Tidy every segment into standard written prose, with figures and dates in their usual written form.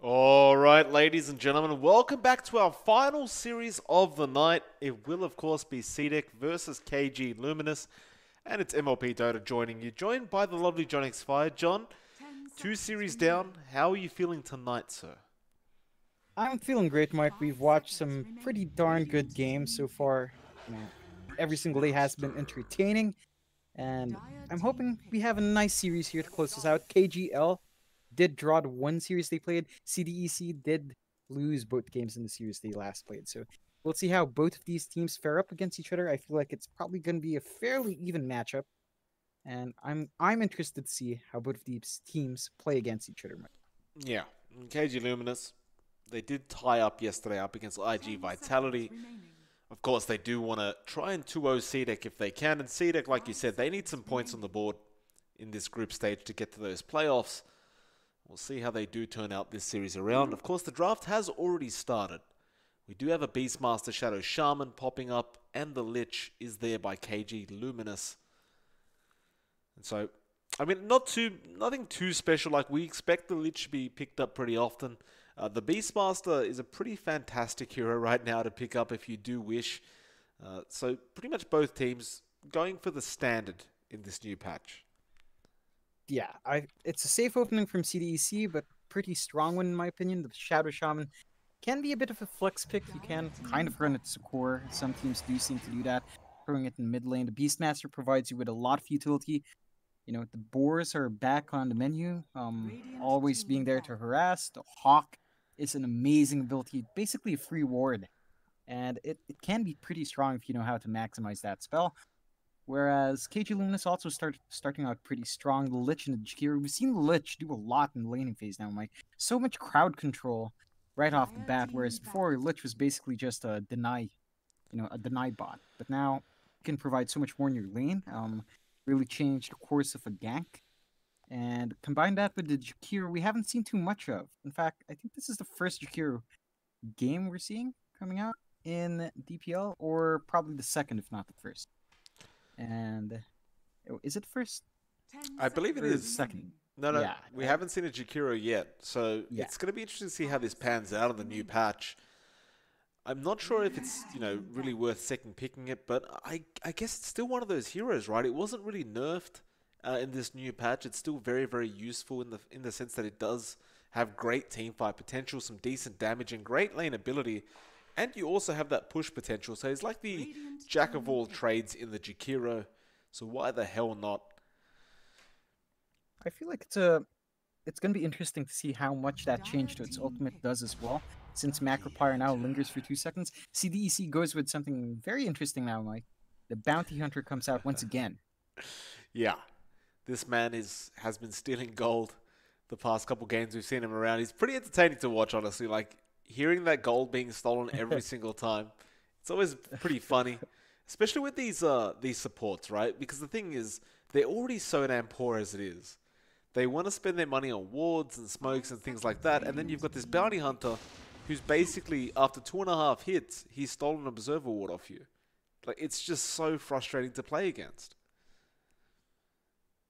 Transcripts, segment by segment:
Alright, ladies and gentlemen, welcome back to our final series of the night. It will, of course, be CDEC versus KG.Luminous, and it's MLPDota joining you, joined by the lovely johnxfire. John, two series down. How are you feeling tonight, sir? I'm feeling great, Mike. We've watched some pretty darn good games so far. You know, every single day has been entertaining, and I'm hoping we have a nice series here to close us out. KG.L did draw the one series they played. CDEC did lose both games in the series they last played. So we'll see how both of these teams fare up against each other. I feel like it's probably going to be a fairly even matchup, and I'm interested to see how both of these teams play against each other, Mike. Yeah, KG.Luminous, they did tie up yesterday up against IG Vitality. Of course, they do want to try and 2-0 CDEC if they can, and CDEC, like you said, they need some points on the board in this group stage to get to those playoffs. We'll see how they do turn out this series around. Of course, the draft has already started. We do have a Beastmaster Shadow Shaman popping up, and the Lich is there by KG.Luminous. And so, I mean, nothing too special. Like, we expect the Lich to be picked up pretty often. The Beastmaster is a pretty fantastic hero right now to pick up if you do wish. So, pretty much both teams going for the standard in this new patch. Yeah, it's a safe opening from CDEC, but pretty strong one in my opinion. The Shadow Shaman can be a bit of a flex pick. You can kind of run it to core. Some teams do seem to do that, throwing it in mid lane. The Beastmaster provides you with a lot of utility. You know, the boars are back on the menu, always being there to harass. The Hawk is an amazing ability, basically a free ward. And it can be pretty strong if you know how to maximize that spell. Whereas KG.Luminous also starting out pretty strong. The Lich and the Jakiro. We've seen the Lich do a lot in the laning phase now, Mike. So much crowd control right off the bat, whereas before Lich was basically just a deny bot. But now it can provide so much more in your lane. Really change the course of a gank. And combine that with the Jakiro we haven't seen too much of. In fact, I think this is the first Jakiro game we're seeing coming out in DPL, or probably the second, if not the first. And is it first I believe it or the is. second? No, Yeah, we haven't seen a Jakiro yet, so yeah. it's going to be interesting to see how this pans out in the new patch. I'm not sure if it's, really worth second picking it, but I guess it's still one of those heroes, right? It wasn't really nerfed in this new patch. It's still very, very useful in the sense that it does have great teamfight potential, some decent damage, and great lane ability. And you also have that push potential. So it's like the jack of all trades in the Jakiro. So why the hell not? I feel like it's gonna be interesting to see how much that change to its ultimate does as well. Since Macropyre now lingers for 2 seconds, CDEC goes with something very interesting now, Mike. The Bounty Hunter comes out once again. Yeah, this man has been stealing gold the past couple games we've seen him around. He's pretty entertaining to watch, honestly. Like hearing that gold being stolen every single time, it's always pretty funny, especially with these supports, right? Because the thing is, they're already so damn poor as it is. They want to spend their money on wards and smokes and things like that, and then you've got this bounty hunter who's basically after 2.5 hits, he's stolen an observer ward off you. Like it's just so frustrating to play against.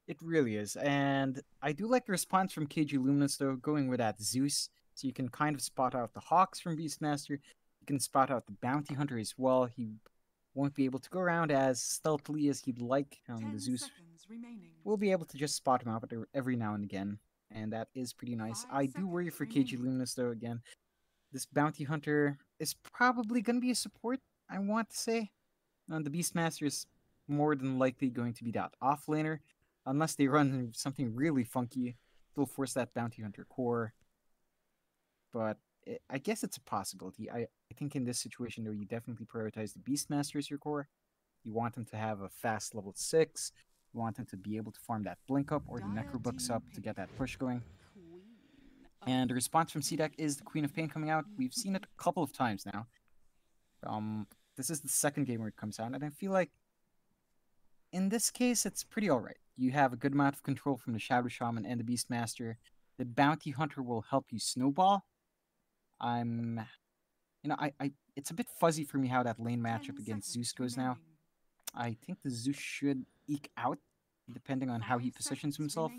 It really is. And I do like the response from KG.Luminous, though, going with that Zeus. So you can kind of spot out the Hawks from Beastmaster. You can spot out the Bounty Hunter as well. He won't be able to go around as stealthily as he'd like. The Zeus will be able to just spot him out every now and again. And that is pretty nice. I do worry for KG.Luminous, though, again. This Bounty Hunter is probably going to be a support, I want to say. The Beastmaster is more than likely going to be that offlaner, unless they run something really funky. They'll force that Bounty Hunter core, but I guess it's a possibility. I think in this situation, though, you definitely prioritize the Beastmaster as your core. You want them to have a fast level 6. You want them to be able to farm that Blink up or the Necrobooks up to get that push going. And the response from CDEC is the Queen of Pain coming out. We've seen it a couple of times now. This is the second game where it comes out, and I feel like in this case, it's pretty alright. You have a good amount of control from the Shadow Shaman and the Beastmaster. The Bounty Hunter will help you snowball. I'm, it's a bit fuzzy for me how that lane matchup against Zeus goes now. I think the Zeus should eke out, depending on how he positions himself.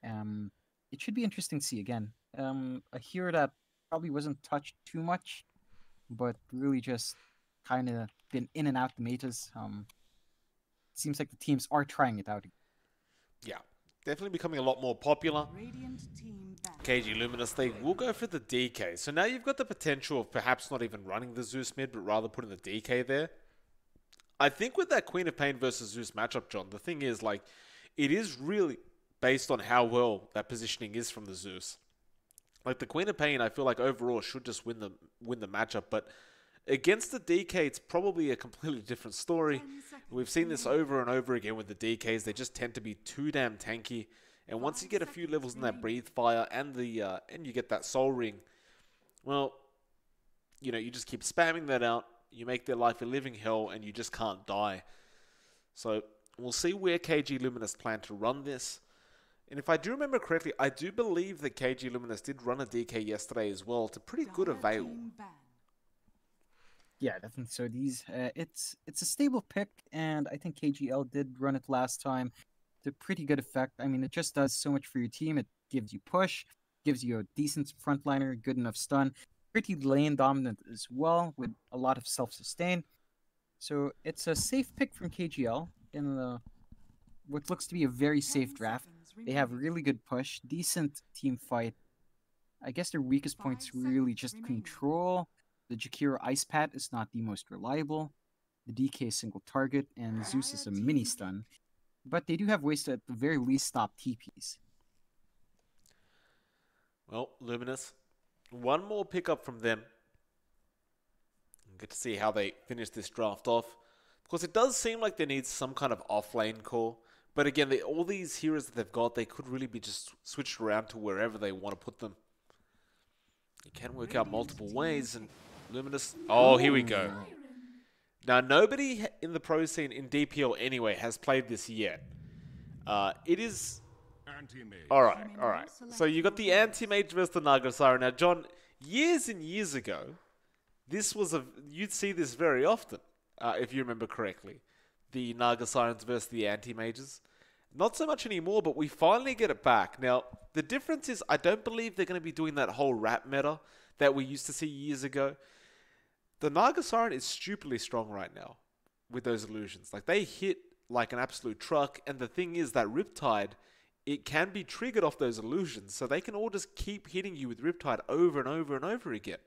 Um, it should be interesting to see again. A hero that probably wasn't touched too much, but really just kind of been in and out the metas. Seems like the teams are trying it out. Yeah, definitely becoming a lot more popular. KG.Luminous, they will go for the DK. So now you've got the potential of perhaps not even running the Zeus mid, but rather putting the DK there. I think with that Queen of Pain versus Zeus matchup, John, the thing is, like, it is really based on how well that positioning is from the Zeus. Like, the Queen of Pain, I feel like overall should just win the matchup, but against the DK, it's probably a completely different story. We've seen this over and over again with the DKs. They just tend to be too damn tanky. And once you get a few levels in that Breathe Fire and you get that Soul Ring, well, you know, you just keep spamming that out. You make their life a living hell, and you just can't die. So we'll see where KG.Luminous plan to run this. And if I do remember correctly, I do believe that KG.Luminous did run a DK yesterday as well to pretty good avail. Yeah, definitely. So it's a stable pick, and I think KG.L did run it last time to pretty good effect. I mean, it just does so much for your team. It gives you push, gives you a decent frontliner, good enough stun, pretty lane dominant as well with a lot of self-sustain. So it's a safe pick from KG.L in what looks to be a very safe draft. They have really good push, decent team fight. I guess their weakest points really just control. The Jakiro Ice Pat is not the most reliable. The DK is single target, and Zeus is a mini stun. But they do have ways to, at the very least, stop TPs. Well, Luminous, one more pickup from them. Get to see how they finish this draft off. Of course, it does seem like they need some kind of off-lane core. But again, all these heroes that they've got, they could really be just switched around to wherever they want to put them. You can work out multiple ways, and Luminous... Oh, here we go. Now, nobody in the pro scene in DPL anyway has played this yet. It is... Alright. So you got the Anti-Mage versus the Naga Siren. Now, John, years and years ago, you'd see this very often, if you remember correctly. The Naga Sirens versus the Anti-Mages. Not so much anymore, but we finally get it back. Now, the difference is I don't believe they're going to be doing that whole rap meta that we used to see years ago. The Naga Siren is stupidly strong right now with those illusions. Like, they hit like an absolute truck, and the thing is that Riptide, it can be triggered off those illusions, so they can all just keep hitting you with Riptide over and over and over again.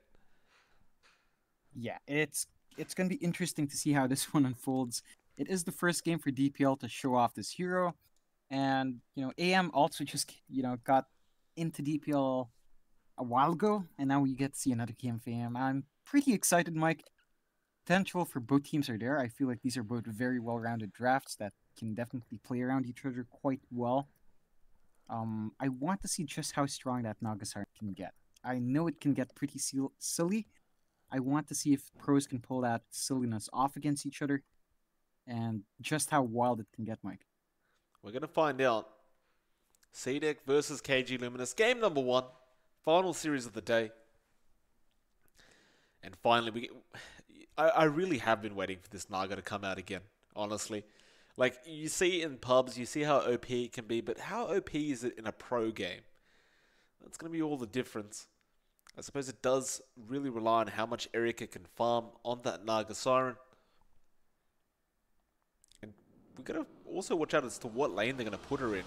Yeah, it's going to be interesting to see how this one unfolds. It is the first game for DPL to show off this hero, and, you know, AM also just, you know, got into DPL a while ago, and now we get to see another game for AM. I'm pretty excited, Mike. Potential for both teams are there. I feel like these are both very well-rounded drafts that can definitely play around each other quite well. I want to see just how strong that Naga Siren can get. I know it can get pretty silly. I want to see if pros can pull that silliness off against each other, and just how wild it can get, Mike. We're going to find out. CDEC versus KG.Luminous, game number 1, final series of the day. And finally, I really have been waiting for this Naga to come out again, honestly. Like, you see in pubs, you see how OP it can be, but how OP is it in a pro game? That's going to be all the difference. I suppose it does really rely on how much Erica can farm on that Naga Siren. And we've got to also watch out as to what lane they're going to put her in.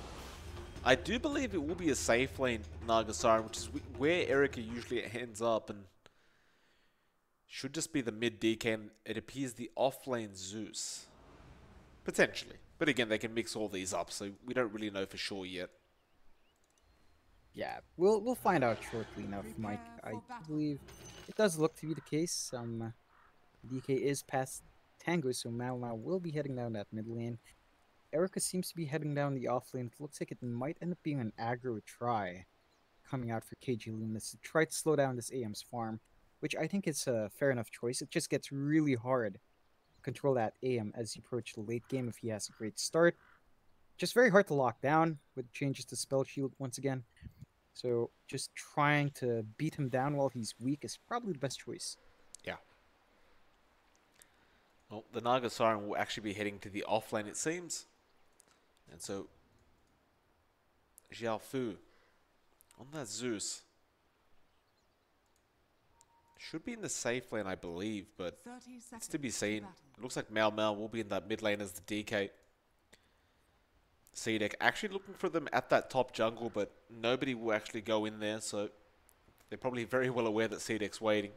I do believe it will be a safe lane Naga Siren, which is where Erica usually ends up, and should just be the mid DK, and it appears the off lane Zeus. Potentially. But again, they can mix all these up, so we don't really know for sure yet. Yeah, we'll find out shortly enough, Mike. I believe it does look to be the case. DK is past Tango, so Malmau will be heading down that mid lane. Erica seems to be heading down the off lane. It looks like it might end up being an aggro try coming out for KG.Luminous to try to slow down this AM's farm, which I think is a fair enough choice. It just gets really hard to control that AM as you approach the late game if he has a great start. Just very hard to lock down with changes to Spell Shield once again. So just trying to beat him down while he's weak is probably the best choice. Yeah. Well, the Naga Siren will actually be heading to the offlane, it seems. And so, Xiaofu That's Zeus. Should be in the safe lane, I believe, but it's to be seen. It looks like Mau Mau will be in that mid lane as the DK. CDEC actually looking for them at that top jungle, but nobody will actually go in there, so they're probably very well aware that CDEC's waiting.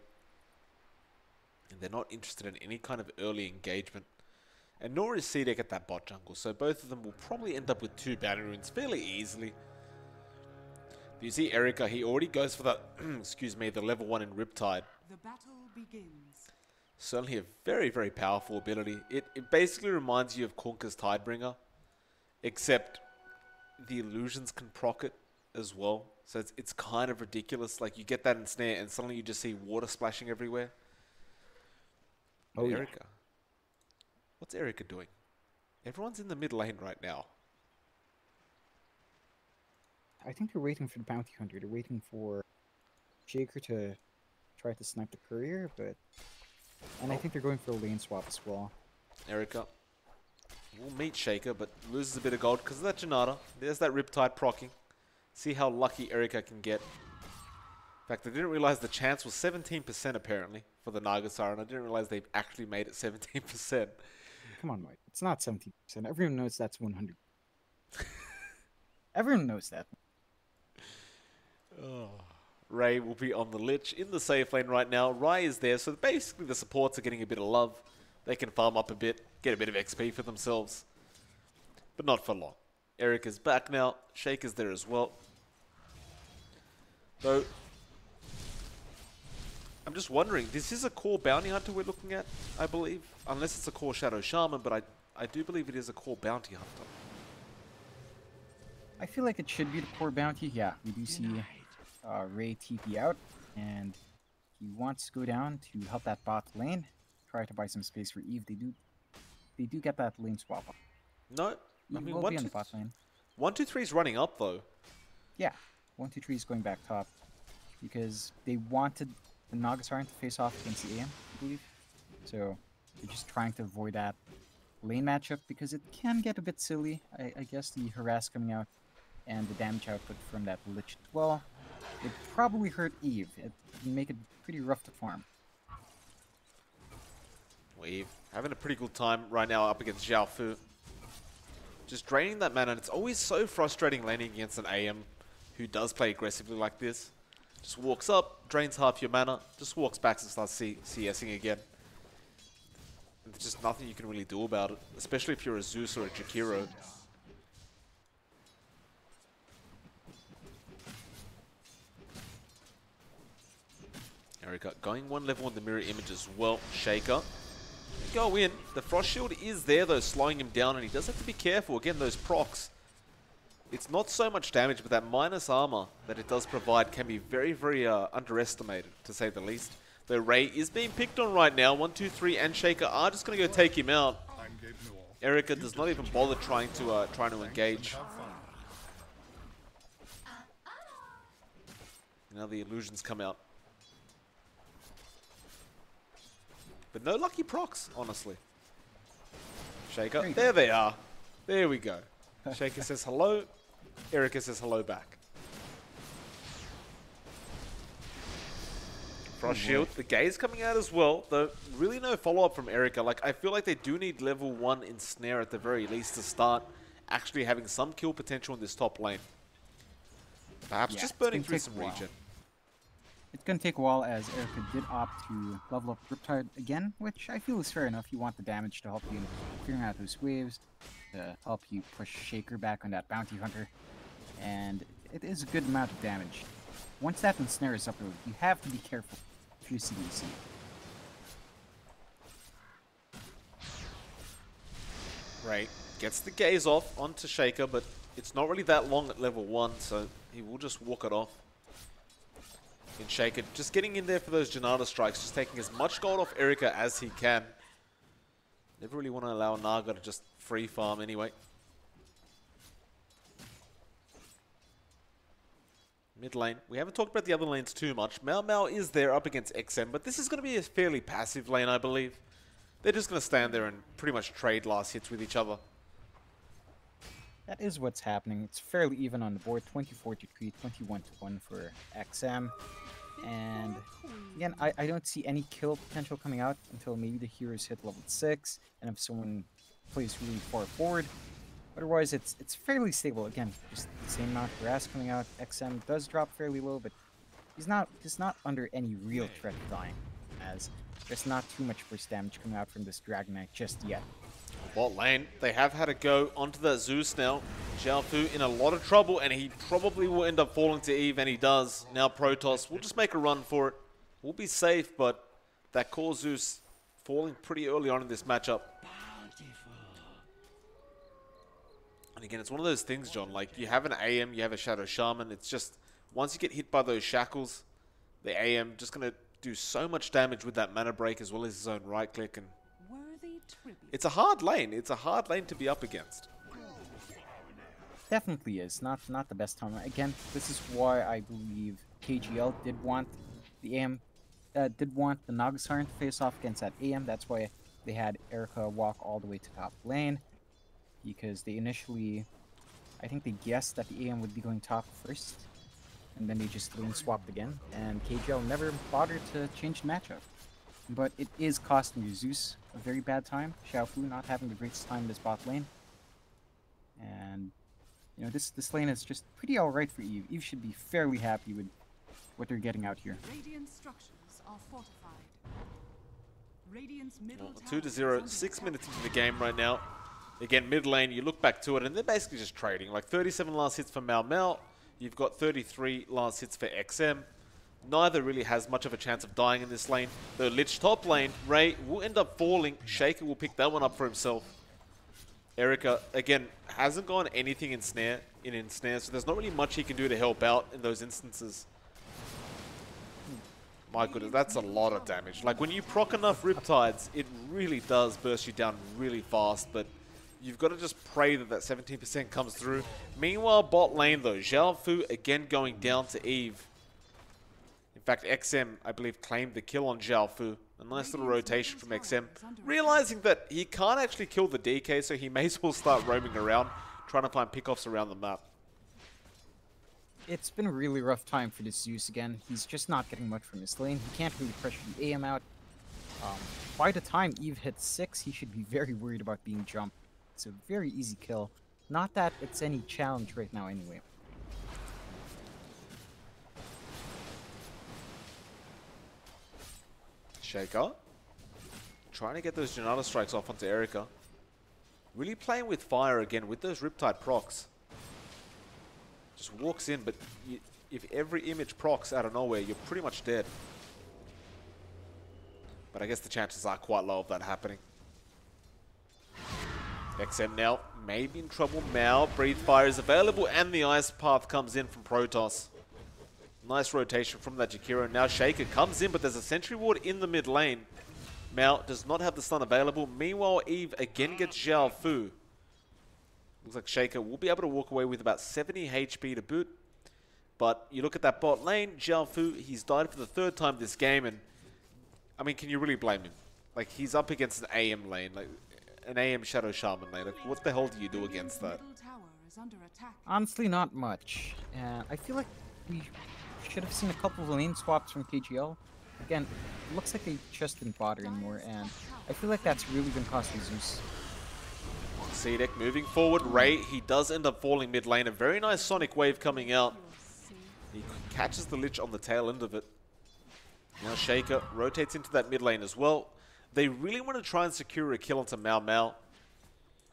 And they're not interested in any kind of early engagement. And nor is CDEC at that bot jungle, so both of them will probably end up with 2 bounty runes fairly easily. You see Erica, he already goes for that, excuse me, the level 1 in Riptide. The battle begins. Certainly a very, very powerful ability. It basically reminds you of Kunkka's Tidebringer, except the illusions can proc it as well. So it's kind of ridiculous. Like, you get that in Snare and suddenly you just see water splashing everywhere. Oh, Erica. yeah. What's Erica doing? Everyone's in the mid lane right now. I think they're waiting for the bounty hunter. They're waiting for Shaker to try to snipe the courier, but... And I think they're going for a lane swap as well. Erica will meet Shaker, but loses a bit of gold because of that Janata. There's that Riptide proccing. See how lucky Erica can get. In fact, I didn't realize the chance was 17% apparently for the Naga Siren. I didn't realize they actually made it 17%. Come on, Mike. It's not 17%. Everyone knows that's 100. Everyone knows that. Oh. Ray will be on the Lich in the safe lane right now. Rai is there, so basically the supports are getting a bit of love. They can farm up a bit, get a bit of XP for themselves. But not for long. Eric is back now. Shake is there as well. Though, I'm just wondering, this is a core bounty hunter we're looking at, I believe. Unless it's a core shadow shaman, but I do believe it is a core bounty hunter. I feel like it should be the core bounty. Yeah, we do see Ray TP out, and he wants to go down to help that bot lane, try to buy some space for Eve. They do get that lane swap up. No, I mean, will be on the bot lane. 1-2-3 is running up though. Yeah, 1-2-3 is going back top because they wanted the Naga Siren to face off against the AM, I believe. So they're just trying to avoid that lane matchup because it can get a bit silly. I guess the harass coming out and the damage output from that Lich as well. It probably hurt Eve. It can make it pretty rough to farm. Well, Eve having a pretty good time right now up against Zhao Fu. Just draining that mana, and it's always so frustrating laning against an AM who does play aggressively like this. Just walks up, drains half your mana, just walks back and starts CSing again. And there's just nothing you can really do about it, especially if you're a Zeus or a Jakiro. Erica going 1 level on the mirror image as well. Shaker. Go in. The Frost Shield is there though, slowing him down, and he does have to be careful. Again, those procs. It's not so much damage, but that minus armor that it does provide can be very, very underestimated, to say the least. Though Ray is being picked on right now. 1-2-3 and Shaker are just going to go take him out. Erica does not even bother trying to engage. Now the illusions come out. But no lucky procs, honestly. Shaker, there they are. There we go. Shaker says hello. Erica says hello back. Frost Shield, the gaze coming out as well, though really no follow-up from Erica. Like, I feel like they do need level 1 in Snare at the very least to start actually having some kill potential in this top lane. Perhaps just burning through some regen. It's going to take a while, as Erica did opt to level up Riptide again, which I feel is fair enough. You want the damage to help you clearing out those waves, to help you push Shaker back on that Bounty Hunter, and it is a good amount of damage. Once that ensnare is up, you have to be careful if you CDEC. Right, gets the gaze off onto Shaker, but it's not really that long at level 1, so he will just walk it off. And Shaker just getting in there for those Janata strikes, just taking as much gold off Erica as he can. Never really want to allow Naga to just free farm anyway. Mid lane. We haven't talked about the other lanes too much. Mau Mau is there up against XM, but this is going to be a fairly passive lane, I believe. They're just going to stand there and pretty much trade last hits with each other. That is what's happening. It's fairly even on the board, 24-3, 21-1 for XM. And again, I don't see any kill potential coming out until maybe the heroes hit level 6, and if someone plays really far forward. Otherwise, it's fairly stable. Again, just the same amount of grass coming out. XM does drop fairly low, but he's not under any real threat of dying, as there's not too much burst damage coming out from this Dragon Knight just yet. Bot lane, they have had to go onto that Zeus now. Xiaofu in a lot of trouble, and he probably will end up falling to Eve, and he does. Now Protoss will just make a run for it. We'll be safe, but that core Zeus falling pretty early on in this matchup. And again, it's one of those things, John, like you have an AM, you have a Shadow Shaman. It's just, once you get hit by those shackles, the AM just going to do so much damage with that mana break as well as his own right click. And it's a hard lane. It's a hard lane to be up against. Definitely is. Not the best time. Again, this is why I believe KG.L did want the AM, did want the Naga Siren to face off against that AM. That's why they had Erica walk all the way to top lane. Because they initially, I think they guessed that the AM would be going top first. And then they just lane swapped again. And KG.L never bothered to change the matchup. But it is costing you Zeus a very bad time. Xiaofu not having the greatest time in this bot lane. And, you know, this lane is just pretty alright for Eve. Eve should be fairly happy with what they're getting out here. Radiant structures are fortified. Radiant's middle Well, 2-0, 6 minutes into the game right now. Again, mid lane, you look back to it, and they're basically just trading. Like 37 last hits for Mal. You've got 33 last hits for XM. Neither really has much of a chance of dying in this lane. The Lich top lane, Ray will end up falling. Shaker will pick that one up for himself. Erica, again, hasn't gone anything in snare, so there's not really much he can do to help out in those instances. My goodness, that's a lot of damage. Like, when you proc enough Riptides, it really does burst you down really fast, but you've got to just pray that that 17% comes through. Meanwhile, bot lane, though, Xiaofu again going down to Eve. In fact, XM, I believe, claimed the kill on Xiaofu. A nice little rotation from XM. Realizing that he can't actually kill the DK, so he may as well start roaming around, trying to find pickoffs around the map. It's been a really rough time for this Zeus again. He's just not getting much from his lane. He can't really pressure the AM out. By the time Eve hits 6, he should be very worried about being jumped. It's a very easy kill. Not that it's any challenge right now anyway. Shaker. Trying to get those Janata strikes off onto Erica. Really playing with fire again with those Riptide procs. Just walks in, but if every image procs out of nowhere, you're pretty much dead. But I guess the chances are quite low of that happening. XM now maybe in trouble. Mal, Breathe Fire is available, and the Ice Path comes in from Protoss. Nice rotation from that Jakiro. Now Shaker comes in, but there's a Sentry Ward in the mid lane. Mal does not have the stun available. Meanwhile, Eve again gets Xiaofu. Looks like Shaker will be able to walk away with about 70 HP to boot. But you look at that bot lane, Xiaofu, he's died for the 3rd time this game, and I mean, can you really blame him? Like, he's up against an AM lane, like an AM Shadow Shaman lane. Like, what the hell do you do against that? Honestly, not much. I feel like we should have seen a couple of lane swaps from KG.L. Again, it looks like they just didn't bother anymore, and I feel like that's really been costing Zeus. CDEC moving forward. Ray, he does end up falling mid lane. A very nice Sonic Wave coming out. He catches the Lich on the tail end of it. Now Shaker rotates into that mid lane as well. They really want to try and secure a kill onto Mal.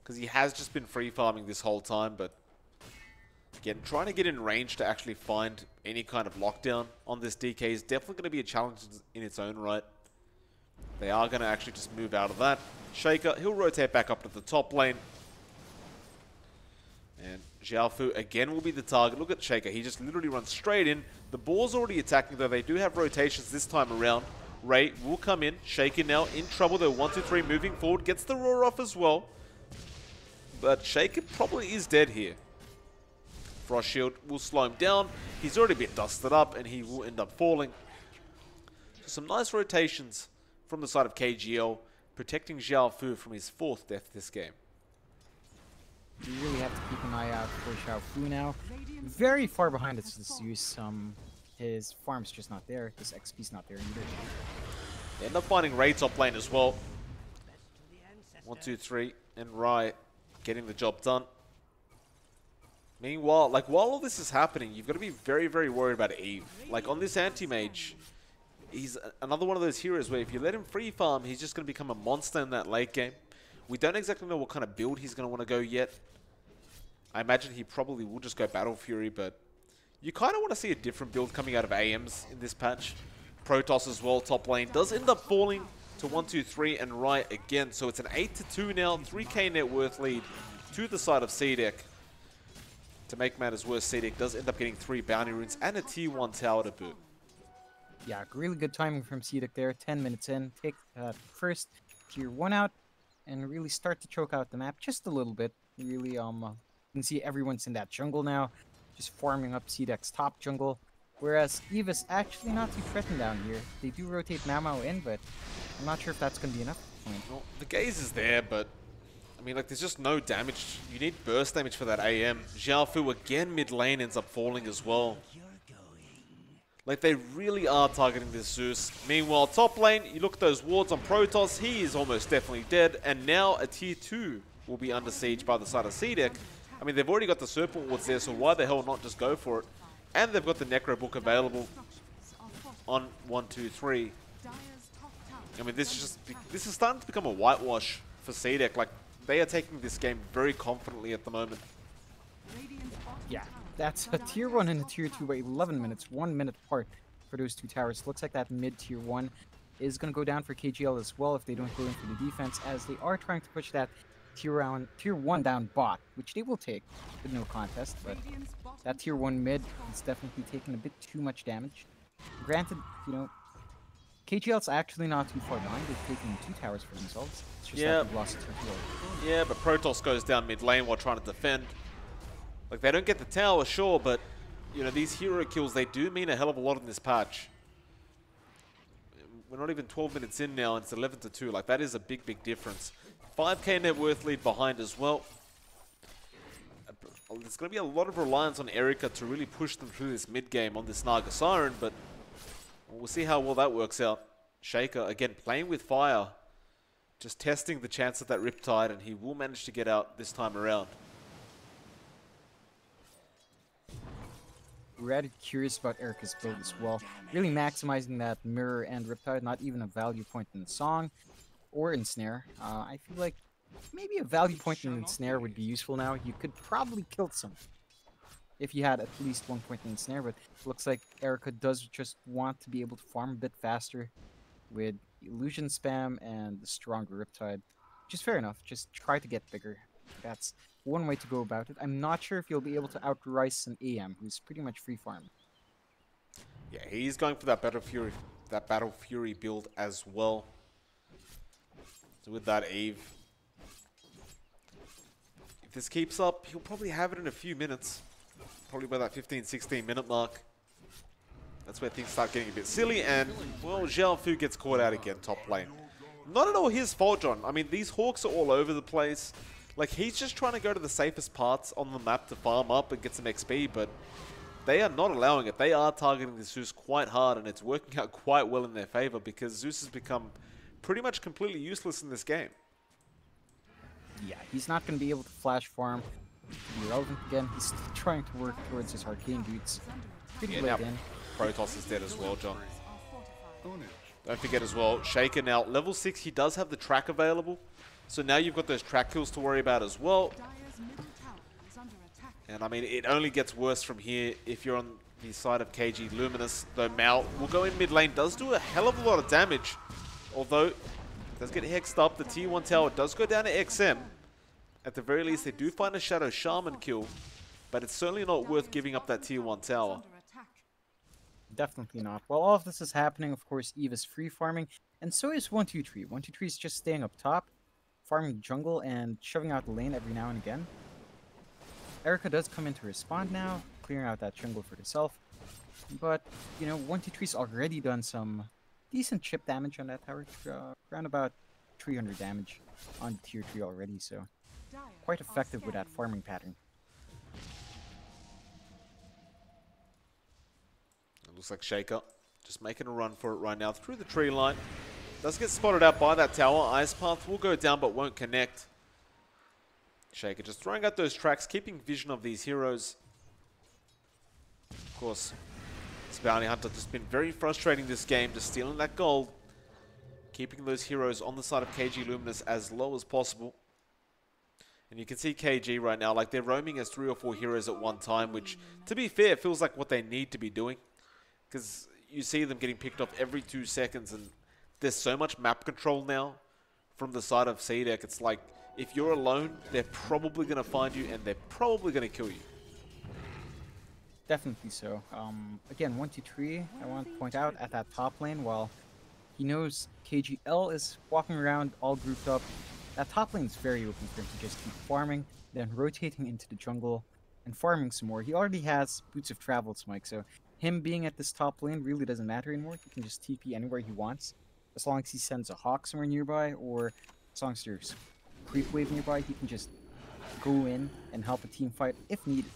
Because he has just been free farming this whole time, but again, trying to get in range to actually find any kind of lockdown on this DK is definitely going to be a challenge in its own right. They are going to actually just move out of that. Shaker, he'll rotate back up to the top lane. And Xiaofu again will be the target. Look at Shaker, he just literally runs straight in. The ball's already attacking, though they do have rotations this time around. Ray will come in. Shaker now in trouble, though. 1, 2, 3 moving forward. Gets the roar off as well. But Shaker probably is dead here. Frost Shield will slow him down. He's already been dusted up, and he will end up falling. So some nice rotations from the side of KG.L, protecting Xiaofu from his 4th death this game. You really have to keep an eye out for Xiao Fu now. Very far behind is the Zeus. His farm's just not there. His XP's not there either. They end up finding Ray top lane as well. 1, 2, 3, and Rai getting the job done. Meanwhile, like, while all this is happening, you've got to be very, very worried about Eve. Like, on this anti-mage, he's another one of those heroes where if you let him free farm, he's just going to become a monster in that late game. We don't exactly know what kind of build he's going to want to go yet. I imagine he probably will just go Battle Fury, but you kind of want to see a different build coming out of AMs in this patch. Protoss as well, top lane, does end up falling to 1, 2, 3 and Rai again. So it's an 8-2 now, 3k net worth lead to the side of CDEC. To make matters worse, CDEC does end up getting 3 bounty runes and a tier 1 tower to boot. Yeah, really good timing from CDEC there. 10 minutes in, take first tier 1 out, and really start to choke out the map just a little bit. Really, you can see everyone's in that jungle now, just farming up CDEC's top jungle. Whereas Eva's actually not too threatened down here. They do rotate Mamo in, but I'm not sure if that's going to be enough. Well, the gaze is there, but I mean, like, there's just no damage. You need burst damage for that AM. Xiao Fu again mid lane ends up falling as well. Like, they really are targeting this Zeus. Meanwhile, top lane, you look at those wards on Protoss, he is almost definitely dead. And now a tier 2 will be under siege by the side of CDEC. I mean, they've already got the Serpent wards there, so why the hell not just go for it? And they've got the Necro book available on 1, 2, 3. I mean, this is starting to become a whitewash for CDEC. Like, they are taking this game very confidently at the moment. Yeah, that's a tier 1 and a tier 2 by 11 minutes, 1 minute apart for those two towers. Looks like that mid tier 1 is going to go down for KG.L as well if they don't go in for the defense, as they are trying to push that tier 1 down bot, which they will take with no contest, but that tier 1 mid is definitely taking a bit too much damage. Granted, you know, KG.L's actually not too far behind. They've taken 2 towers for themselves. It's just that they've lost 2 heroes. Yeah, but Protoss goes down mid lane while trying to defend. Like, they don't get the tower, sure, but, you know, these hero kills, they do mean a hell of a lot in this patch. We're not even 12 minutes in now, and it's 11-2. Like, that is a big, big difference. 5k net worth lead behind as well. There's going to be a lot of reliance on Erika to really push them through this mid game on this Naga Siren, but we'll see how well that works out. Shaker, again, playing with fire. Just testing the chance of that Riptide, and he will manage to get out this time around. Rather curious about Erika's build as well. Really maximizing that Mirror and Riptide, not even a value point in Song or in Snare. I feel like maybe a value point in Snare would be useful now. You could probably kill some if you had at least 1 point in Snare, but it looks like Erika does just want to be able to farm a bit faster with Illusion Spam and the stronger Riptide. Which is fair enough, just try to get bigger. That's one way to go about it. I'm not sure if you'll be able to outrice an AM, who's pretty much free farm. Yeah, he's going for that Battle Fury build as well. So with that Eve, if this keeps up, he'll probably have it in a few minutes. Probably by that 15-16 minute mark. That's where things start getting a bit silly, and, well, Xiao Fu gets caught out again, top lane. Not at all his fault, John. I mean, these Hawks are all over the place. Like, he's just trying to go to the safest parts on the map to farm up and get some XP, but they are not allowing it. They are targeting the Zeus quite hard, and it's working out quite well in their favor because Zeus has become pretty much completely useless in this game. Yeah, he's not going to be able to flash farm to be relevant again. He's still trying to work towards his arcane boots. Pretty late in. Protoss is dead as well, John. Don't forget as well, Shaker now, level 6, he does have the track available. So now you've got those track kills to worry about as well. And I mean, it only gets worse from here if you're on the side of KG.Luminous. Though Mal will go in mid lane, does do a hell of a lot of damage. Although, does get hexed up, the tier 1 tower does go down to XM. At the very least, they do find a Shadow Shaman kill. But it's certainly not worth giving up that tier 1 tower. Definitely not. While all of this is happening, of course, Eve is free farming. And so is 1, 2, 3. 1, 2, 3 is just staying up top, farming jungle and shoving out the lane every now and again. Erika does come into her spawn now, clearing out that jungle for herself. But, you know, 1, 2, 3's already done some decent chip damage on that tower. Around about 300 damage on tier 3 already, so quite effective with that farming pattern. It looks like Shaker just making a run for it right now through the tree line. Does get spotted out by that tower. Ice Path will go down but won't connect. Shaker just throwing out those tracks, keeping vision of these heroes. Of course, this Bounty Hunter just been very frustrating this game, just stealing that gold. Keeping those heroes on the side of KG.Luminous as low as possible. And you can see KG right now, like they're roaming as 3 or 4 heroes at one time, which, to be fair, feels like what they need to be doing. Because you see them getting picked off every 2 seconds, and there's so much map control now from the side of CDEC. It's like, if you're alone, they're probably going to find you, and they're probably going to kill you. Definitely so. Again, 1-2-3, I want to point out, at that top lane, while he knows KG.L is walking around all grouped up, that top lane is very open for him to just keep farming, then rotating into the jungle and farming some more. He already has Boots of Travel Smite, so him being at this top lane really doesn't matter anymore. He can just TP anywhere he wants, as long as he sends a Hawk somewhere nearby, or as long as there's creep wave nearby, he can just go in and help a team fight if needed.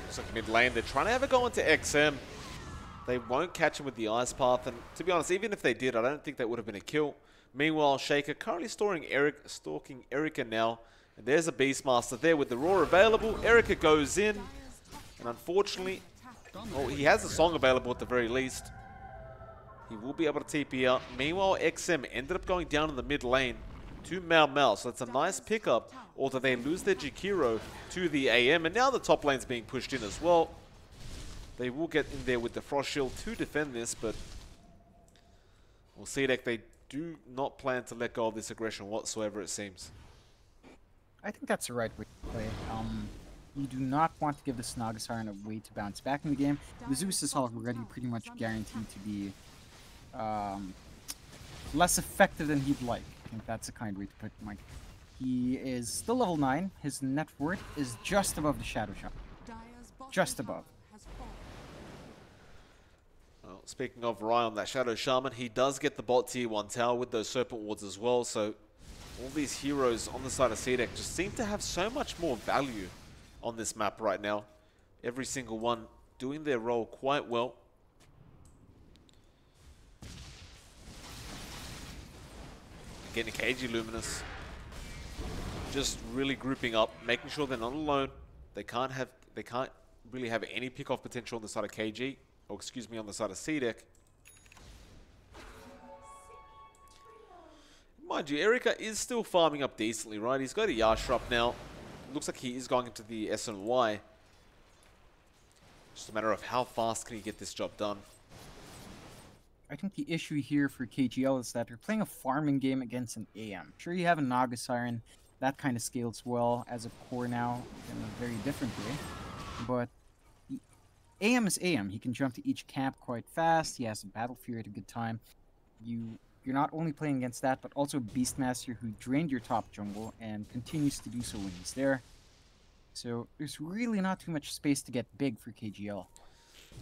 Looks like mid lane, they're trying to have a go into XM. They won't catch him with the Ice Path, and to be honest, even if they did, I don't think that would have been a kill. Meanwhile, Shaker currently stalking Erica now, and there's a Beastmaster there with the Roar available. Erica goes in, and unfortunately, well, he has a song available at the very least. He will be able to TP out. Meanwhile, XM ended up going down in the mid lane to Mau, so that's a nice pickup, although they lose their Jakiro to the AM, and now the top lane's being pushed in as well. They will get in there with the Frost Shield to defend this, but we'll see that they do not plan to let go of this aggression whatsoever, it seems. I think that's the right way to play. You do not want to give the Snagasaran a way to bounce back in the game. The Zeus is already pretty much guaranteed to be less effective than he'd like. I think that's a kind way to put it, Mike. He is still level 9. His net worth is just above the Shadow Shaman. Just above. Well, speaking of Ryan, that Shadow Shaman, he does get the bot tier 1 tower with those Serpent Wards as well, so all these heroes on the side of CDEC just seem to have so much more value on this map right now. Every single one doing their role quite well. Again, KG.Luminous just really grouping up, making sure they're not alone. They can't really have any pick-off potential on the side of KG, or excuse me, on the side of CDEC. Mind you, Erica is still farming up decently, right? He's got a Yashra up now. Looks like he is going into the SNY. Just a matter of how fast can he get this job done. I think the issue here for KG.L is that they're playing a farming game against an AM. Sure, you have a Naga Siren, that kind of scales well as a core now in a very different way, but the AM is AM. He can jump to each camp quite fast. He has a Battle Fury at a good time. You're not only playing against that, but also Beastmaster, who drained your top jungle and continues to do so when he's there. So there's really not too much space to get big for KG.L.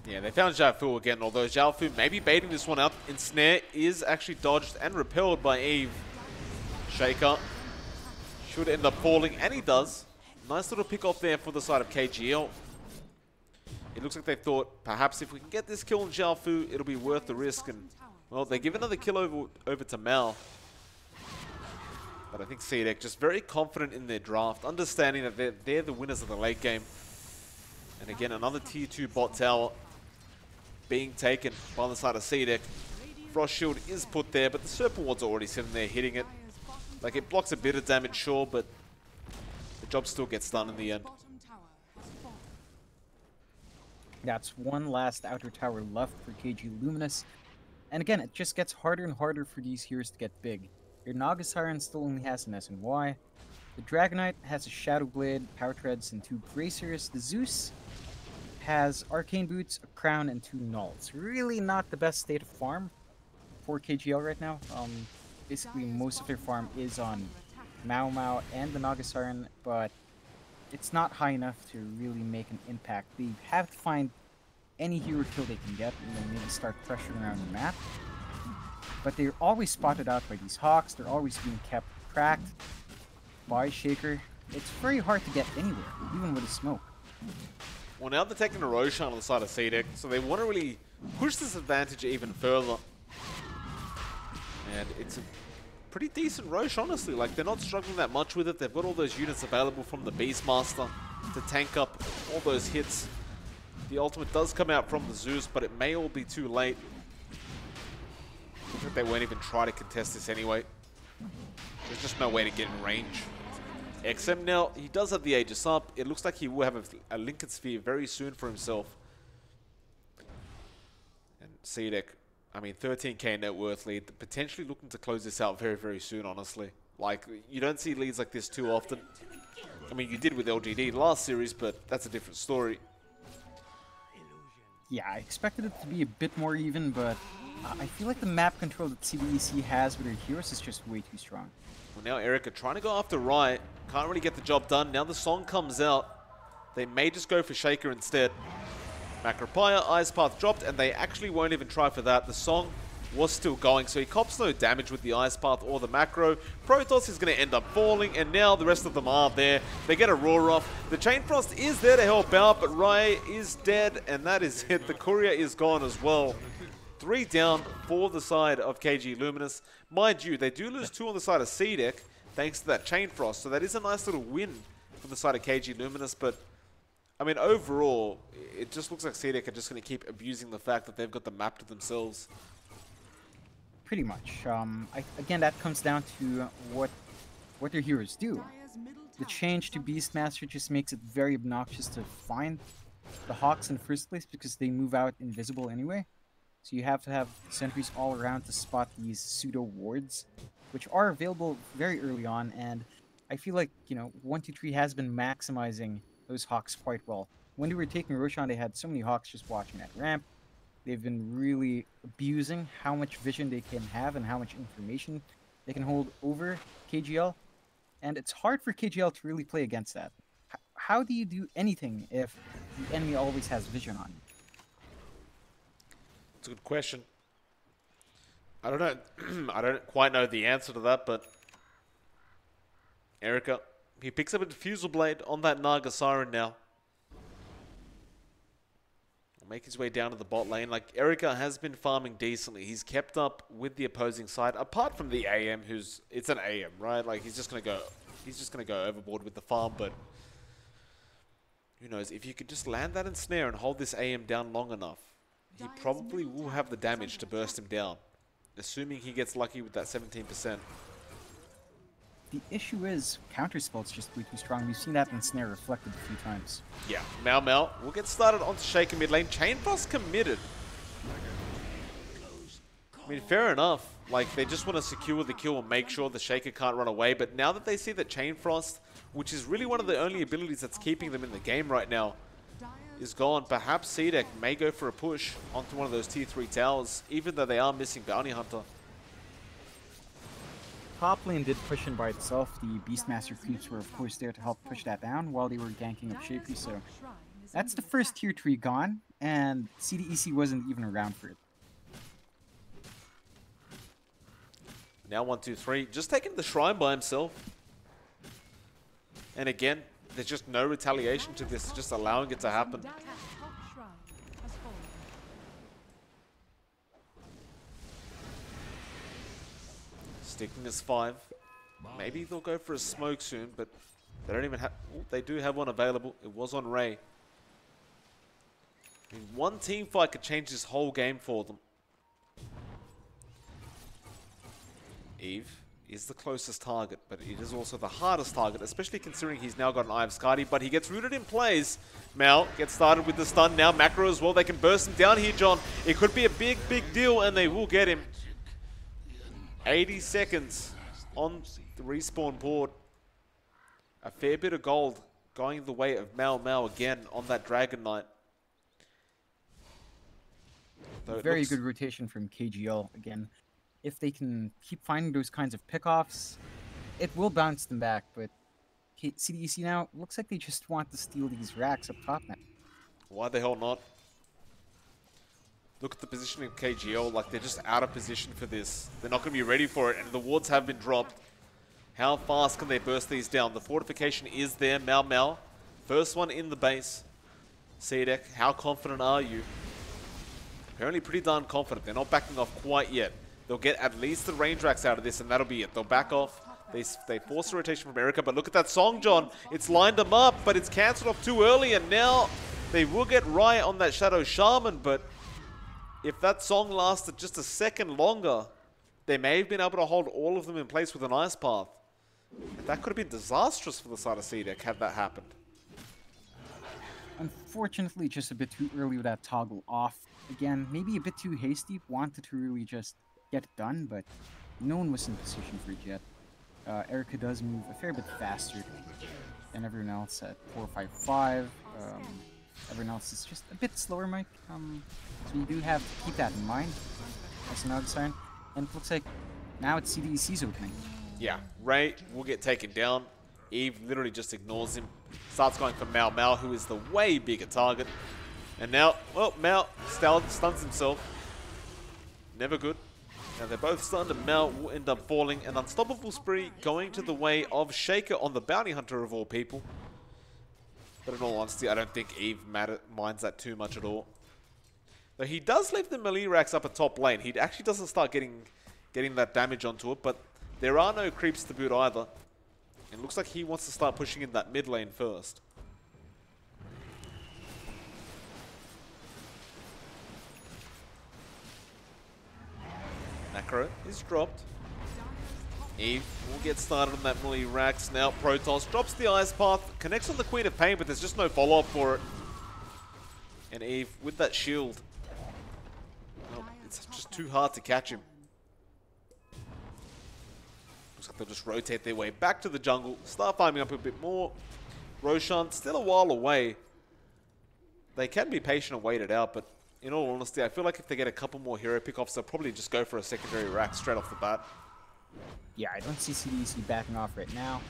Yeah, they found Jiaofu again, although Jiaofu may be baiting this one out. Ensnare is actually dodged and repelled by Eve. Shaker should end up falling, and he does. Nice little pick off there for the side of KG.L. It looks like they thought, perhaps if we can get this kill on Jiaofu, it'll be worth the risk, and well, they give another kill over to Mal. But I think CDEC just very confident in their draft, understanding that they're the winners of the late game. And again, another tier 2 bot tower being taken by the side of CDEC. Frost Shield is put there, but the Serpent Ward's already sitting there hitting it. Like, it blocks a bit of damage, sure, but the job still gets done in the end. That's one last outer tower left for KG.Luminous. And again, it just gets harder and harder for these heroes to get big. Your Naga Siren still only has an SNY. The Dragonite has a Shadow Blade, Power Treads, and 2 Bracers. The Zeus has Arcane Boots, a Crown, and 2 Nulls. Really not the best state of farm for KG.L right now. Basically, most of their farm is on Mau and the Naga Siren, but it's not high enough to really make an impact. They have to find any hero kill they can get and then maybe start pressuring around the map. But they're always spotted out by these Hawks. They're always being kept tracked. by Shaker. It's very hard to get anywhere, even with a smoke. Well, now they're taking a Roshan on the side of CDEC, so they want to really push this advantage even further. And it's a pretty decent Rosh, honestly. Like, they're not struggling that much with it. They've got all those units available from the Beastmaster to tank up all those hits. The ultimate does come out from the Zeus, but it may all be too late. I think they won't even try to contest this anyway. There's just no way to get in range. XM now, he does have the Aegis up. It looks like he will have a Lincoln Sphere very soon for himself. And CDEC, I mean, 13k net worth lead, potentially looking to close this out very, very soon, honestly. Like, you don't see leads like this too often. I mean, you did with LGD last series, but that's a different story. Yeah, I expected it to be a bit more even, but I feel like the map control that CDEC has with their heroes is just way too strong. Well, now Erica trying to go after Riot. Can't really get the job done. Now the song comes out. They may just go for Shaker instead. Macropire, Ice Path dropped, and they actually won't even try for that. The song was still going, so he cops no damage with the Ice Path or the Macro. Protoss is going to end up falling, and now the rest of them are there. They get a roar off. The Chain Frost is there to help out, but Riot is dead, and that is it. The Courier is gone as well. 3 down for the side of KG.Luminous. Mind you, they do lose 2 on the side of CDEC, thanks to that Chain Frost, so that is a nice little win for the side of KG.Luminous, but I mean, overall, it just looks like CDEC are just going to keep abusing the fact that they've got the map to themselves. Pretty much. Again, that comes down to what their heroes do. The change to Beastmaster just makes it very obnoxious to find the Hawks in the first place because they move out invisible anyway. So you have to have sentries all around to spot these pseudo wards, which are available very early on. And I feel like, you know, 123 has been maximizing those Hawks quite well. When they were taking Roshan, they had so many Hawks just watching that ramp. They've been really abusing how much vision they can have and how much information they can hold over KG.L. And it's hard for KG.L to really play against that. How do you do anything if the enemy always has vision on you? It's a good question. I don't know. I don't quite know the answer to that, but Erica, he picks up a Diffusal Blade on that Naga Siren now. Will make his way down to the bot lane. Like, Erica has been farming decently. He's kept up with the opposing side, apart from the AM, it's an AM, right? Like, he's just gonna go overboard with the farm, but who knows? If you could just land that ensnare and hold this AM down long enough, he probably will have the damage to burst him down, assuming he gets lucky with that 17%. The issue is counterspell's just way too strong. We've seen that in Snare reflected a few times. Yeah, Mau will get started onto Shaker mid lane. Chain Frost committed. I mean, fair enough. Like, they just want to secure the kill and make sure the Shaker can't run away. But now that they see that Chain Frost, which is really one of the only abilities that's keeping them in the game right now, is gone, perhaps CDEC may go for a push onto one of those tier 3 towers, even though they are missing Bounty Hunter. Top lane did push in by itself. The Beastmaster creeps were of course there to help push that down while they were ganking up Shaky, so that's the first tier 3 gone, and CDEC wasn't even around for it. Now 1, 2, 3, just taking the shrine by himself. And again, there's just no retaliation to this, just allowing it to happen. Sticking as 5. Maybe they'll go for a smoke soon, but they don't even have... they do have one available. It was on Ray. I mean, one team fight could change this whole game for them. Eve is the closest target, but it is also the hardest target, especially considering he's now got an Eye of Skadi, but he gets rooted in plays. Mal gets started with the stun now. Macro as well. They can burst him down here, John. It could be a big, big deal, and they will get him. 80 seconds on the respawn board. A fair bit of gold going the way of Mau again on that Dragon Knight. Very good rotation from KG.L again. If they can keep finding those kinds of pickoffs, it will bounce them back, but CDEC now looks like they just want to steal these racks up top now. Why the hell not? Look at the positioning of KG.L, like they're just out of position for this. They're not going to be ready for it, and the wards have been dropped. How fast can they burst these down? The fortification is there. Mal. First one in the base. CDEC, how confident are you? Apparently pretty darn confident. They're not backing off quite yet. They'll get at least the range racks out of this, and that'll be it. They'll back off. They force a rotation from Erica, but look at that song, John. It's lined them up, but it's cancelled off too early, and now they will get Riot on that Shadow Shaman, but if that song lasted just a second longer, they may have been able to hold all of them in place with an Ice Path. That could have been disastrous for the side of CDEC had that happened. Unfortunately, just a bit too early with that toggle off. Again, maybe a bit too hasty. Wanted to really just get it done, but no one was in position for it yet. Erica does move a fair bit faster than everyone else at 4.55. Everyone else is just a bit slower, Mike. So you do have to keep that in mind. That's another sign. And it looks like now it's CDEC's opening. Yeah, Ray will get taken down. Eve literally just ignores him. Starts going for Mal, who is the way bigger target. And now, well, Mal stuns himself. Never good. Now they're both stunned, and Mal will end up falling. An unstoppable spree going to the way of Shaker on the Bounty Hunter of all people. But in all honesty, I don't think Eve minds that too much at all. Though he does leave the melee racks up at top lane. He actually doesn't start getting that damage onto it, but there are no creeps to boot either. It looks like he wants to start pushing in that mid lane first. Necro is dropped. Eve will get started on that melee racks. Now Protoss drops the Ice Path, connects on the Queen of Pain, but there's just no follow-up for it. And Eve with that shield. Well, it's just too hard to catch him. Looks like they'll just rotate their way back to the jungle, start farming up a bit more. Roshan still a while away. They can be patient and wait it out, but in all honesty, I feel like if they get a couple more hero pickoffs, they'll probably just go for a secondary rack straight off the bat. Yeah, I don't see CDEC backing off right now.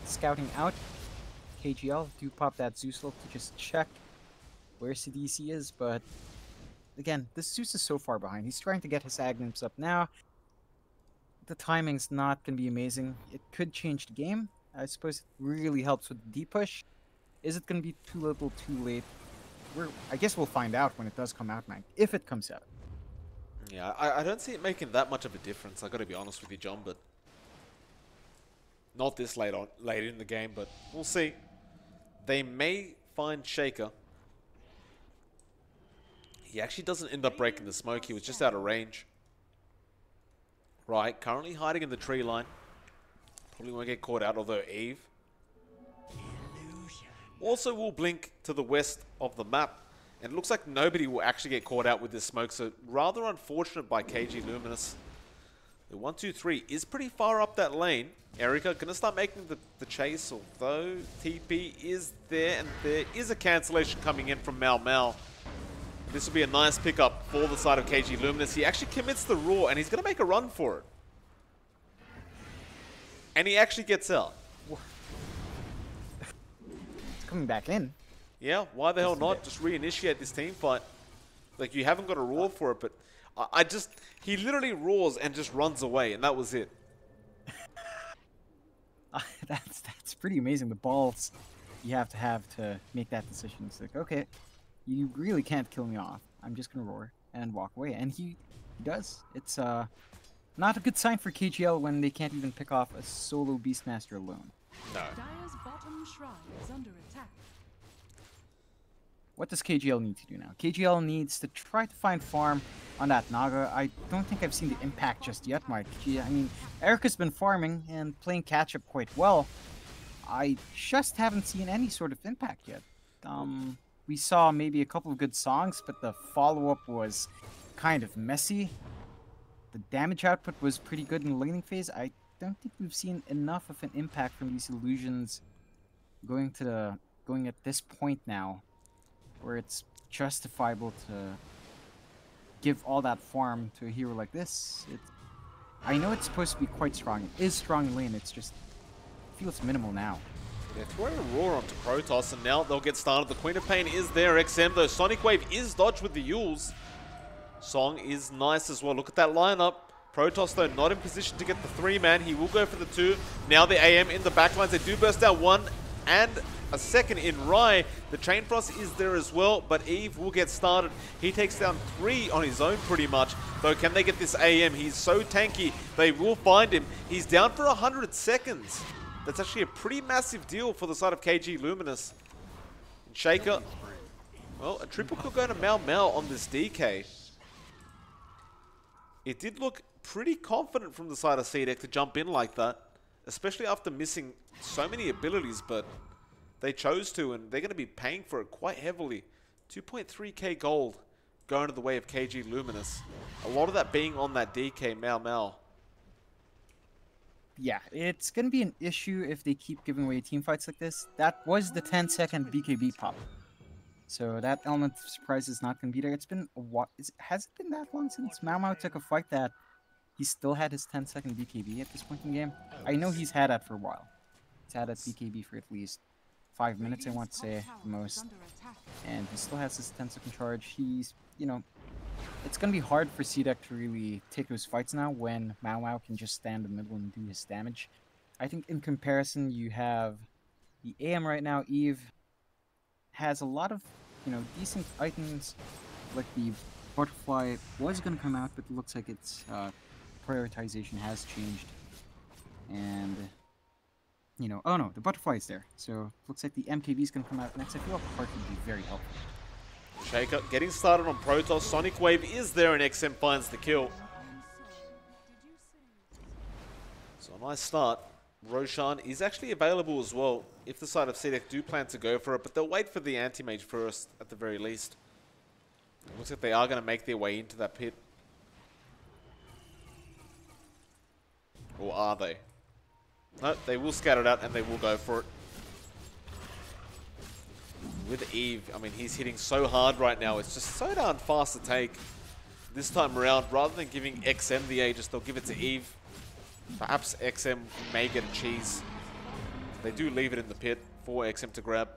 Scouting out, KG.L do pop that Zeus look to just check where CDEC is, but again, this Zeus is so far behind. He's trying to get his Aghanim's up now. The timing's not going to be amazing. It could change the game. I suppose it really helps with the D-push. Is it going to be too little, too late? I guess we'll find out when it does come out, Mike, if it comes out. Yeah, I don't see it making that much of a difference. I got to be honest with you, John, but not this late in the game. But we'll see. They may find Shaker. He actually doesn't end up breaking the smoke. He was just out of range. Right, currently hiding in the tree line. Probably won't get caught out, although Eve also will blink to the west of the map. And it looks like nobody will actually get caught out with this smoke, so rather unfortunate by KG.Luminous. The 1-2-3 is pretty far up that lane. Erica gonna start making the chase, although TP is there, and there is a cancellation coming in from Mal. This will be a nice pickup for the side of KG.Luminous. He actually commits the Roar, and he's gonna make a run for it. And he actually gets out. It's coming back in. Yeah, why the hell not? Just reinitiate this team fight. Like, you haven't got a roar for it, but he literally roars and just runs away, and that was it. That's pretty amazing. The balls you have to make that decision. It's like, okay, you really can't kill me off. I'm just gonna roar and walk away, and he does. It's not a good sign for KG.L when they can't even pick off a solo Beastmaster alone. No. Dire's bottom shrine is under attack. What does KG.L need to do now? KG.L needs to try to find farm on that Naga. I don't think I've seen the impact just yet, Mike. I mean, Erica's been farming and playing catch-up quite well. I just haven't seen any sort of impact yet. We saw maybe a couple of good songs, but the follow-up was kind of messy. The damage output was pretty good in the laning phase. I don't think we've seen enough of an impact from these illusions going at this point now, where it's justifiable to give all that farm to a hero like this. I know it's supposed to be quite strong. It is strong in lane. It's just feels minimal now. They're throwing a roar onto Protoss, and now they'll get started. The Queen of Pain is there. XM, though. Sonic Wave is dodged with the Yules. Song is nice as well. Look at that lineup. Protoss, though, not in position to get the 3-man. He will go for the 2. Now the AM in the backlines. They do burst out 1 and a second in Rye. The Chain Frost is there as well, but Eve will get started. He takes down 3 on his own pretty much. Though, can they get this AM? He's so tanky. They will find him. He's down for 100 seconds. That's actually a pretty massive deal for the side of KG.Luminous. Shaker. Well, a triple could go to Mal on this DK. It did look pretty confident from the side of CDEC to jump in like that, especially after missing so many abilities, but they chose to, and they're going to be paying for it quite heavily. 2.3k gold going to the way of KG.Luminous. A lot of that being on that DK Mal. Yeah, it's going to be an issue if they keep giving away team fights like this. That was the 10-second BKB pop. So that element of surprise is not going to be there. It's been a while. Has it been that long since Mau took a fight that he still had his 10-second BKB at this point in the game? I know he's had that for a while. He's had that BKB for at least 5 minutes, I want to say, the most. And he still has his 10-second charge. He's, you know, it's going to be hard for CDEC to really take those fights now when Mau can just stand in the middle and do his damage. I think in comparison, you have the AM right now. Eve has a lot of, you know, decent items. Like the butterfly was going to come out, but it looks like its prioritization has changed. And, you know, oh no, the butterfly is there. So looks like the MKB is going to come out next. I feel like Heart would be very helpful. Shaker getting started on Protoss. Sonic Wave is there and XM finds the kill. So a nice start. Roshan is actually available as well if the side of CDEC do plan to go for it, but they'll wait for the anti-mage first at the very least. It looks like they are going to make their way into that pit. Or are they? No, they will scatter it out and they will go for it. With Eve, I mean, he's hitting so hard right now. It's just so darn fast to take. This time around, rather than giving XM the Aegis, they'll give it to Eve. Perhaps XM may get a cheese. They do leave it in the pit for XM to grab.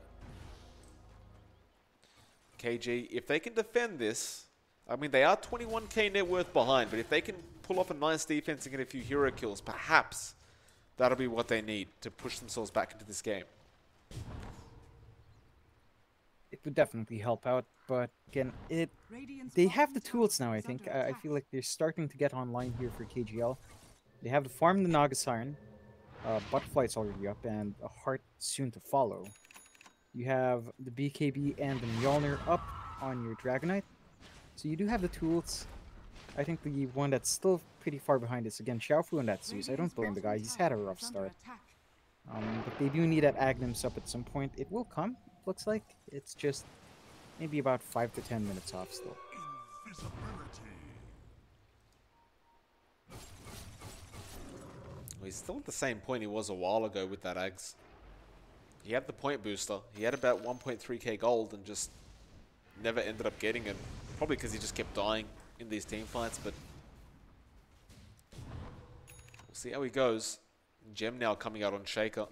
KG, if they can defend this, I mean, they are 21k net worth behind, but if they can pull off a nice defense and get a few hero kills, perhaps that'll be what they need to push themselves back into this game. It would definitely help out, but again, they have the tools now, I think. I feel like they're starting to get online here for KG.L. They have to farm the Naga Siren. Butterfly's already up, and a Heart soon to follow. You have the BKB and the Mjolnir up on your Dragonite. So you do have the tools. I think the one that's still pretty far behind is, again, Xiaofu and that Zeus. I don't blame the guy. He's had a rough start. But they do need that Aghanim's up at some point. It will come, looks like. It's just maybe about 5 to 10 minutes off still. Well, he's still at the same point he was a while ago with that Ags. He had the point booster. He had about 1.3k gold and just never ended up getting it. Probably because he just kept dying in these team fights, but we'll see how he goes. Gem now coming out on Shaker.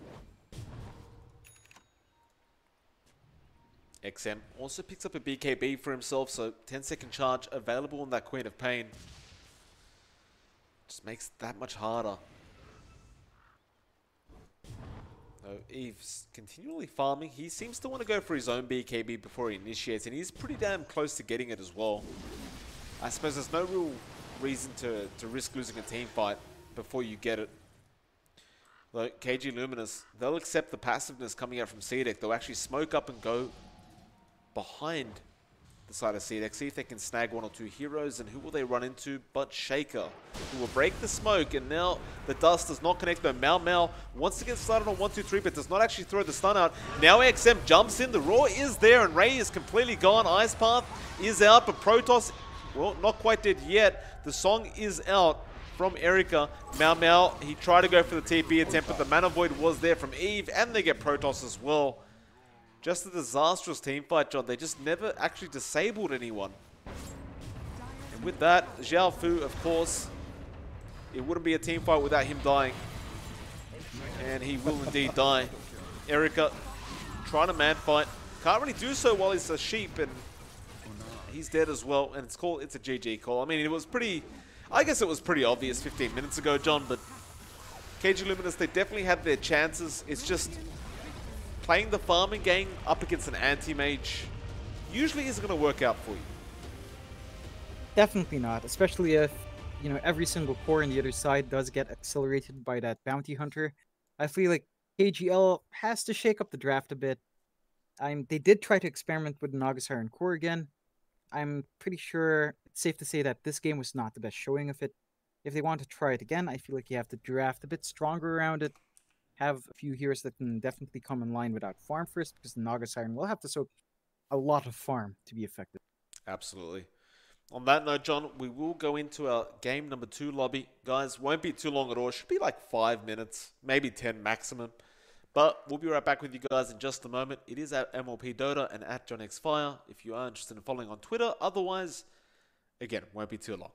XM also picks up a BKB for himself, so 10-second charge available on that Queen of Pain. Just makes it that much harder. So Eve's continually farming. He seems to want to go for his own BKB before he initiates, and he's pretty damn close to getting it as well. I suppose there's no real reason to risk losing a team fight before you get it. Though KG.Luminous, they'll accept the passiveness coming out from CDEC. They'll actually smoke up and go behind the side of CDEC, see if they can snag 1 or 2 heroes, and who will they run into but Shaker, who will break the smoke, and now the dust does not connect, though Mau wants to get started on 1, 2, 3, but does not actually throw the stun out. Now XM jumps in, the Roar is there, and Ray is completely gone. Ice Path is out, but Protoss, well, not quite dead yet. The song is out from Erica. Mau, he tried to go for the TP attempt, but the Mana Void was there from Eve, and they get Protoss as well. Just a disastrous team fight, John. They just never actually disabled anyone. And with that, Xiaofu, of course, it wouldn't be a team fight without him dying. And he will indeed die. Erica trying to man fight. Can't really do so while he's a sheep, and he's dead as well. And it's a GG call. I mean, it was pretty... I guess it was pretty obvious 15 minutes ago, John, but KG.Luminous, they definitely had their chances. It's just playing the farming game up against an anti-mage usually isn't going to work out for you. Definitely not, especially if, you know, every single core on the other side does get accelerated by that bounty hunter. I feel like KG.L has to shake up the draft a bit. They did try to experiment with the Nagasarian core again. I'm pretty sure it's safe to say that this game was not the best showing of it. If they want to try it again, I feel like you have to draft a bit stronger around it. Have a few heroes that can definitely come in line without farm first, because the Nagasarian will have to soak a lot of farm to be effective. Absolutely. On that note, John, we will go into our game number 2 lobby. Guys, won't be too long at all. It should be like 5 minutes, maybe 10 maximum. But we'll be right back with you guys in just a moment. It is at MLPDota and at johnxfire if you are interested in following on Twitter. Otherwise, again, won't be too long.